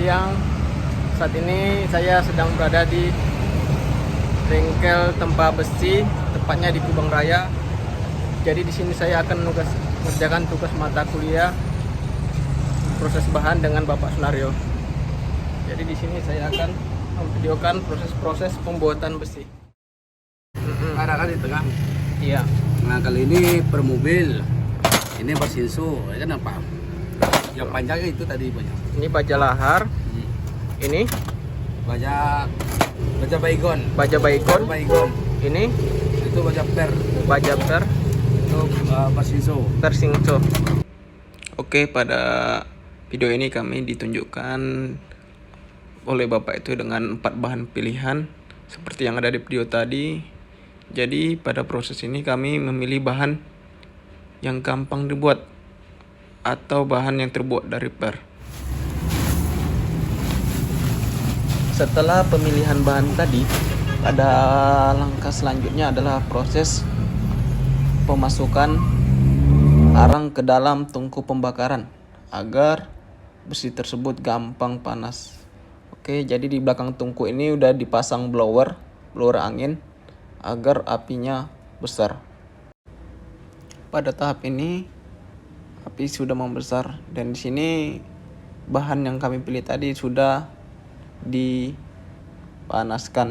siang. Saat ini saya sedang berada di bengkel tempa besi, tepatnya di Kubang Raya. Jadi di sini saya akan mengerjakan tugas mata kuliah proses bahan dengan Bapak Sunario. Jadi di sini saya akan memvideokan proses-proses pembuatan besi. Ada kan di tengah. Iya. Nah kali ini per mobil, ini bersinsu, ya kan apa? Yang panjangnya itu tadi banyak. Ini baja lahar. Ini Baja baygon. baja baygon. Ini Itu baja baja per itu bersinsu. Persingso. Oke, pada video ini kami ditunjukkan oleh Bapak itu dengan 4 bahan pilihan seperti yang ada di video tadi. Jadi pada proses ini kami memilih bahan yang gampang dibuat atau bahan yang terbuat dari per. Setelah pemilihan bahan tadi, pada langkah selanjutnya adalah proses pemasukan arang ke dalam tungku pembakaran agar besi tersebut gampang panas. Oke, jadi di belakang tungku ini udah dipasang blower angin agar apinya besar. Pada tahap ini api sudah membesar dan di sini bahan yang kami pilih tadi sudah dipanaskan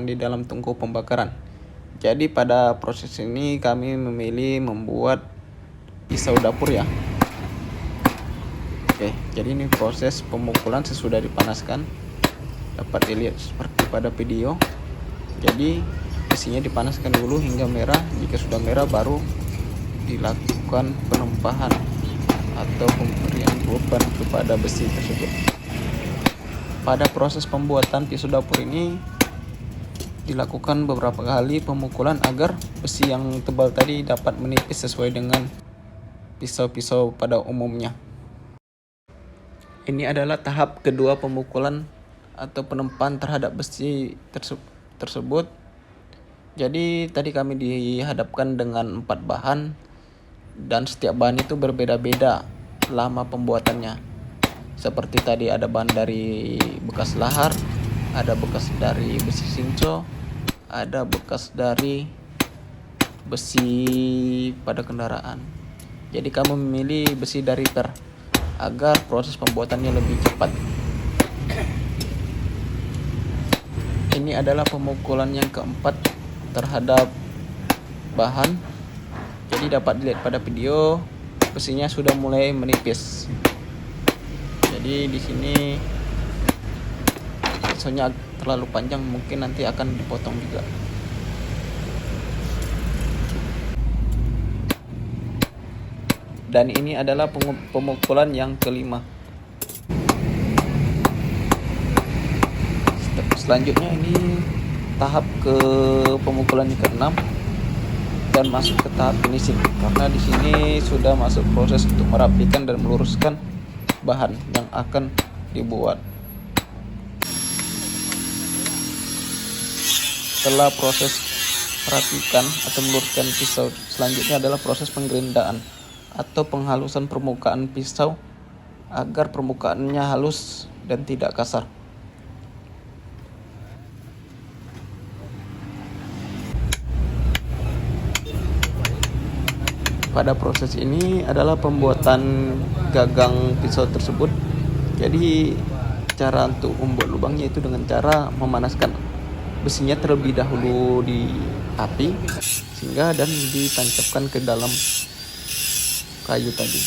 di dalam tungku pembakaran. Jadi pada proses ini kami memilih membuat pisau dapur ya. Oke, jadi ini proses pemukulan sesudah dipanaskan. Dapat dilihat seperti pada video. Jadi besinya dipanaskan dulu hingga merah. Jika sudah merah baru dilakukan penempahan atau pemberian beban kepada besi tersebut. Pada proses pembuatan pisau dapur ini dilakukan beberapa kali pemukulan agar besi yang tebal tadi dapat menipis sesuai dengan pisau-pisau pada umumnya. Ini adalah tahap kedua pemukulan atau penempahan terhadap besi tersebut. Jadi tadi kami dihadapkan dengan 4 bahan dan setiap bahan itu berbeda-beda lama pembuatannya. Seperti tadi ada bahan dari bekas lahar, ada bekas dari besi sinco, ada bekas dari besi pada kendaraan. Jadi kamu memilih besi dari per agar proses pembuatannya lebih cepat. Ini adalah pemukulan yang keempat terhadap bahan. Jadi dapat dilihat pada video besinya sudah mulai menipis. Jadi di sini pisaunya terlalu panjang, mungkin nanti akan dipotong juga. Dan ini adalah pemukulan yang kelima. Selanjutnya ini tahap ke pemukulan yang ke-6 dan masuk ke tahap finishing, karena di sini sudah masuk proses untuk merapikan dan meluruskan bahan yang akan dibuat. Setelah proses merapikan atau meluruskan pisau, selanjutnya adalah proses penggerindaan atau penghalusan permukaan pisau agar permukaannya halus dan tidak kasar. Pada proses ini adalah pembuatan gagang pisau tersebut. Jadi cara untuk membuat lubangnya itu dengan cara memanaskan besinya terlebih dahulu di api sehingga dan ditancapkan ke dalam kayu tadi.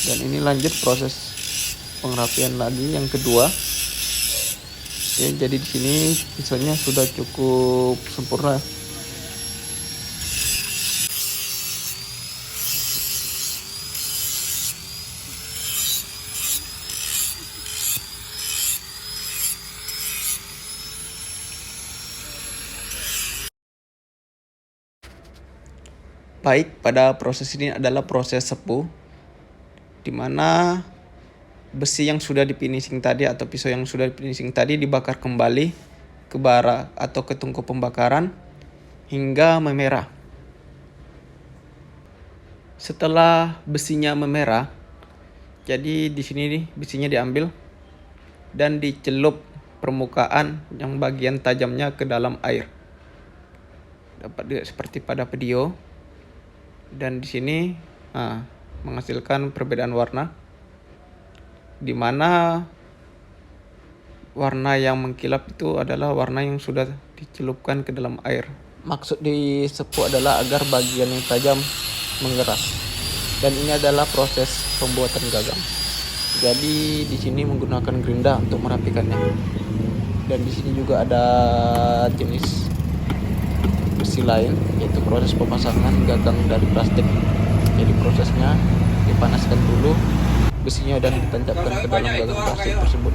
Dan ini lanjut proses pengrapian lagi yang kedua. Oke, jadi di sini pisaunya sudah cukup sempurna. Baik, pada proses ini adalah proses sepuh, di mana besi yang sudah difinishing tadi atau pisau yang sudah difinishing tadi dibakar kembali ke bara atau ke tungku pembakaran hingga memerah. Setelah besinya memerah, jadi di sini nih besinya diambil dan dicelup permukaan yang bagian tajamnya ke dalam air. Dapat dilihat seperti pada video. Dan di sini menghasilkan perbedaan warna, di mana warna yang mengkilap itu adalah warna yang sudah dicelupkan ke dalam air. Maksud disepuk adalah agar bagian yang tajam mengeras. Dan ini adalah proses pembuatan gagang. Jadi di sini menggunakan gerinda untuk merapikannya. Dan di sini juga ada jenis besi lain, yaitu proses pemasangan gagang dari plastik. Jadi prosesnya dipanaskan dulu besinya dan ditancapkan ke dalam gagang plastik tersebut.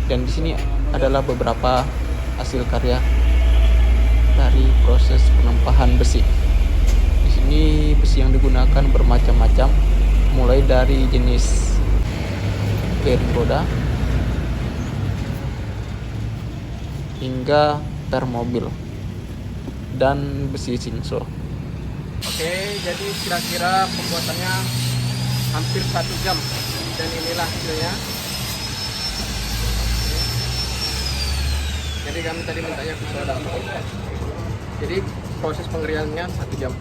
Dan di sini adalah beberapa hasil karya dari proses penempahan besi. Di sini besi yang digunakan bermacam-macam, mulai dari jenis bearing roda hingga per mobil dan besi Shinso. Oke, jadi kira-kira pembuatannya hampir 1 jam dan inilah hasilnya. Jadi kami tadi mintanya pisau dapur. Jadi proses pengeriannya 1 jam.